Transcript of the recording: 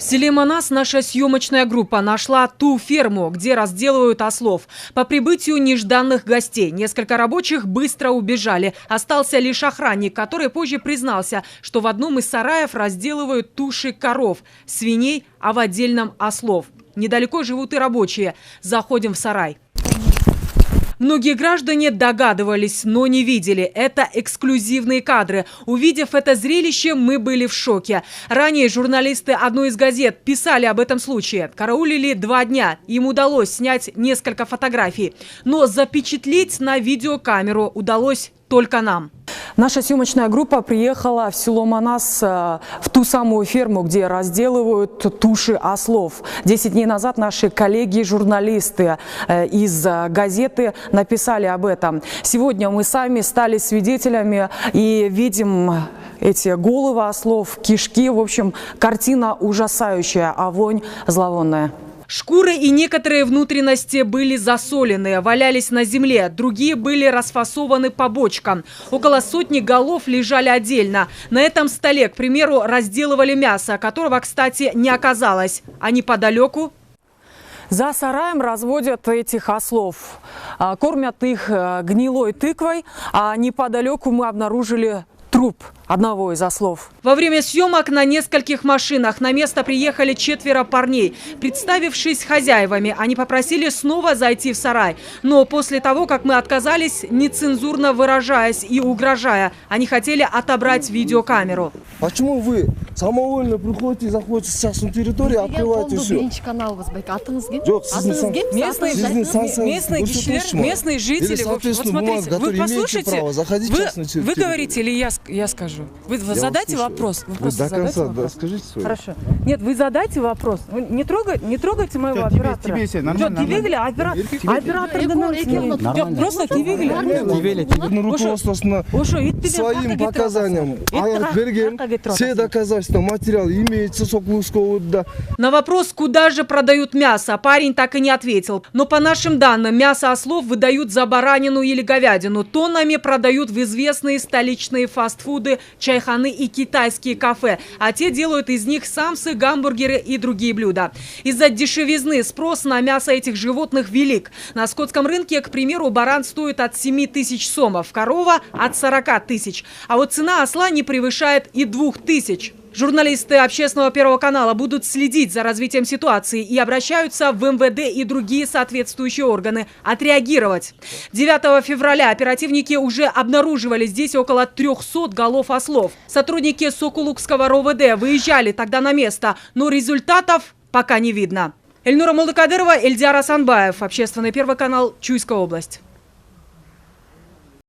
В селе Манас наша съемочная группа нашла ту ферму, где разделывают ослов. По прибытию нежданных гостей несколько рабочих быстро убежали. Остался лишь охранник, который позже признался, что в одном из сараев разделывают туши коров, свиней, а в отдельном ослов. Недалеко живут и рабочие. Заходим в сарай. Многие граждане догадывались, но не видели. Это эксклюзивные кадры. Увидев это зрелище, мы были в шоке. Ранее журналисты одной из газет писали об этом случае. Караулили 2 дня. Им удалось снять несколько фотографий. Но запечатлеть на видеокамеру удалось только нам. Наша съемочная группа приехала в село Манас, в ту самую ферму, где разделывают туши ослов. 10 дней назад наши коллеги-журналисты из газеты написали об этом. Сегодня мы сами стали свидетелями и видим эти головы ослов, кишки. В общем, картина ужасающая, а вонь зловонная. Шкуры и некоторые внутренности были засолены, валялись на земле, другие были расфасованы по бочкам. Около сотни голов лежали отдельно. На этом столе, к примеру, разделывали мясо, которого, кстати, не оказалось. А неподалеку... За сараем разводят этих ослов. Кормят их гнилой тыквой, а неподалеку мы обнаружили труп одного из ослов. Во время съемок на нескольких машинах на место приехали 4 парней. Представившись хозяевами, они попросили снова зайти в сарай. Но после того, как мы отказались, нецензурно выражаясь и угрожая, они хотели отобрать видеокамеру. Почему вы самовольно приходите и заходите в частную территорию, открываете все? Местные жители, вот смотрите, вы послушайте, вы говорите или я скажу? Вы задайте вопрос. Вы до конца скажите свой. Хорошо. Нет, вы задайте вопрос. Не трогайте моего оператора. Тебе нормально. Оператор просто руководство своим показаниям. Все доказательства, материалы имеются Сокуловского. На вопрос, куда же продают мясо, парень так и не ответил. Но по нашим данным, мясо ослов выдают за баранину или говядину. Тоннами продают в известные столичные фастфуды, чайханы и китайские кафе. А те делают из них самсы, гамбургеры и другие блюда. Из-за дешевизны спрос на мясо этих животных велик. На скотском рынке, к примеру, баран стоит от 7 тысяч сомов, корова от 40 тысяч. А вот цена осла не превышает и 2 тысяч. Журналисты Общественного Первого канала будут следить за развитием ситуации и обращаются в МВД и другие соответствующие органы отреагировать. 9 февраля оперативники уже обнаруживали здесь около 300 голов ослов. Сотрудники Сокулукского РОВД выезжали тогда на место, но результатов пока не видно. Эльнура Молдокадырова, Эльдиар Асанбаев, Общественный Первый канал, Чуйская область.